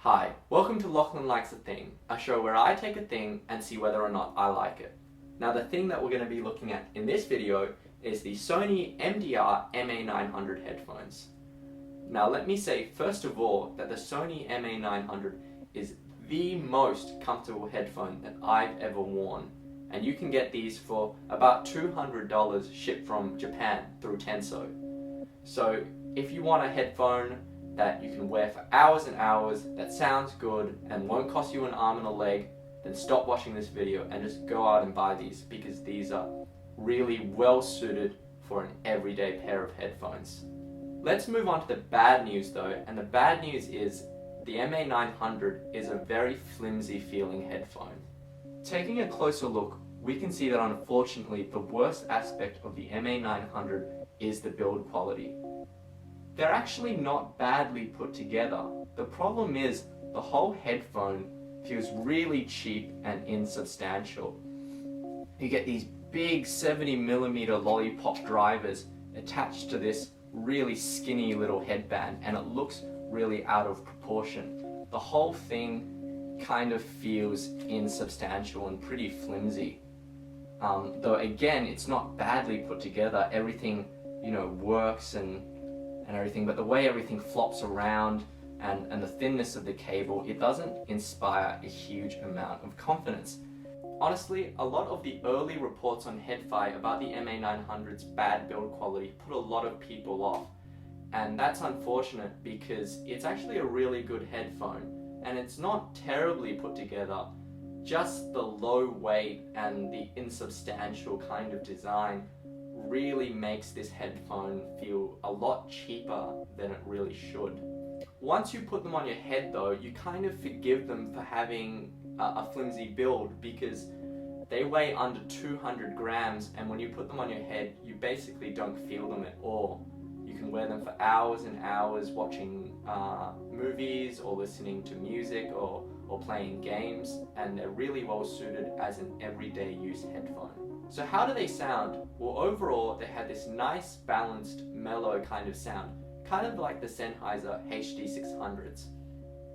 Hi, welcome to Lachlan Likes a Thing, a show where I take a thing and see whether or not I like it. Now the thing that we're going to be looking at in this video is the Sony MDR MA900 headphones. Now let me say first of all that the Sony MA900 is the most comfortable headphone that I've ever worn, and you can get these for about $200 shipped from Japan through Tenso. So if you want a headphone that you can wear for hours and hours, that sounds good and won't cost you an arm and a leg, then stop watching this video and just go out and buy these, because these are really well suited for an everyday pair of headphones. Let's move on to the bad news though, and the bad news is the MA900 is a very flimsy feeling headphone. Taking a closer look, we can see that unfortunately the worst aspect of the MA900 is the build quality. They're actually not badly put together. The problem is the whole headphone feels really cheap and insubstantial. You get these big 70mm lollipop drivers attached to this really skinny little headband, and it looks really out of proportion. The whole thing kind of feels insubstantial and pretty flimsy. Though again, it's not badly put together. Everything, works and everything, but the way everything flops around and the thinness of the cable, it doesn't inspire a huge amount of confidence. Honestly, a lot of the early reports on Headphone about the MA900's bad build quality put a lot of people off, and that's unfortunate because it's actually a really good headphone and it's not terribly put together. Just the low weight and the insubstantial kind of design really makes this headphone feel a lot cheaper than it really should. Once you put them on your head though, you kind of forgive them for having a flimsy build, because they weigh under 200 grams, and when you put them on your head, you basically don't feel them at all. You can wear them for hours and hours watching movies or listening to music or playing games, and they're really well suited as an everyday use headphone. So how do they sound? Well, overall, they have this nice, balanced, mellow kind of sound, kind of like the Sennheiser HD600s.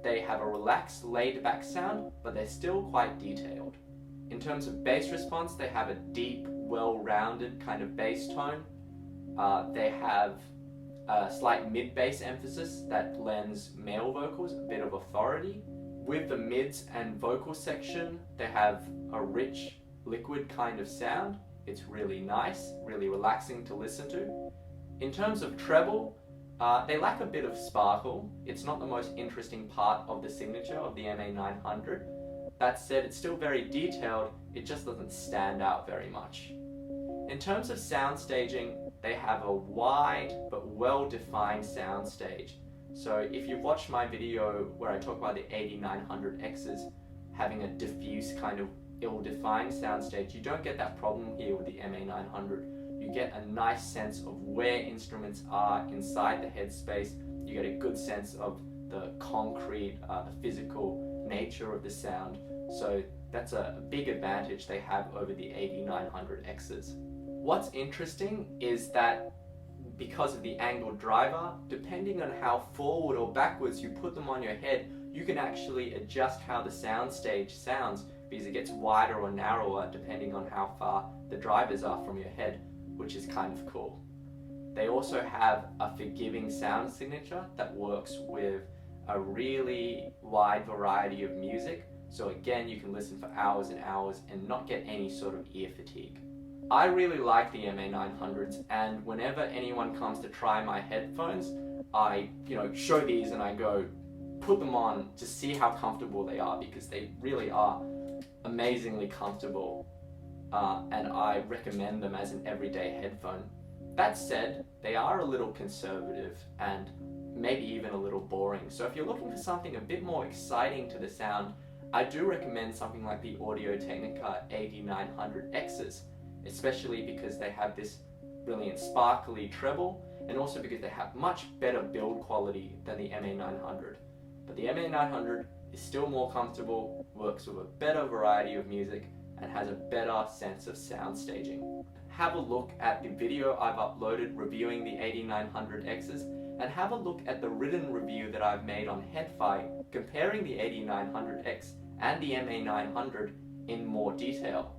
They have a relaxed, laid-back sound, but they're still quite detailed. In terms of bass response, they have a deep, well-rounded kind of bass tone. They have a slight mid-bass emphasis that lends male vocals a bit of authority. With the mids and vocal section, they have a rich, liquid kind of sound. It's really nice, really relaxing to listen to. In terms of treble, they lack a bit of sparkle. It's not the most interesting part of the signature of the MA900. That said, it's still very detailed, it just doesn't stand out very much. In terms of sound staging, they have a wide but well-defined sound stage. So if you've watched my video where I talk about the 8900Xs having a diffuse kind of ill-defined soundstage, you don't get that problem here with the MA900. You get a nice sense of where instruments are inside the headspace. You get a good sense of the concrete, the physical nature of the sound. So that's a big advantage they have over the 8900Xs. What's interesting is that because of the angled driver, depending on how forward or backwards you put them on your head, you can actually adjust how the soundstage sounds, because it gets wider or narrower depending on how far the drivers are from your head, which is kind of cool. They also have a forgiving sound signature that works with a really wide variety of music, so again you can listen for hours and hours and not get any sort of ear fatigue. I really like the MA900s, and whenever anyone comes to try my headphones, I show these and I go, put them on to see how comfortable they are, because they really are amazingly comfortable, and I recommend them as an everyday headphone. That said, they are a little conservative and maybe even a little boring, so if you're looking for something a bit more exciting to the sound, I do recommend something like the Audio-Technica 8900Xs, especially because they have this brilliant sparkly treble, and also because they have much better build quality than the MA900. But the MA900 is still more comfortable, works with a better variety of music, and has a better sense of sound staging. Have a look at the video I've uploaded reviewing the 8900Xs, and have a look at the written review that I've made on Headphone comparing the AD900X and the MA900 in more detail.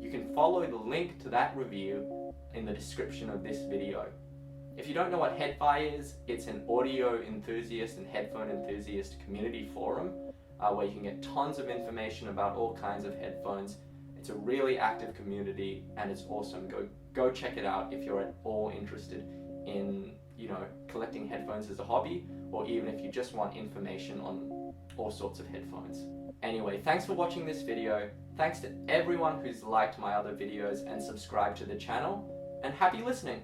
You can follow the link to that review in the description of this video. If you don't know what Headphone is, it's an audio enthusiast and headphone enthusiast community forum where you can get tons of information about all kinds of headphones. It's a really active community and it's awesome. Go check it out if you're at all interested in, collecting headphones as a hobby, or even if you just want information on all sorts of headphones. Anyway, thanks for watching this video. Thanks to everyone who's liked my other videos and subscribed to the channel, and happy listening!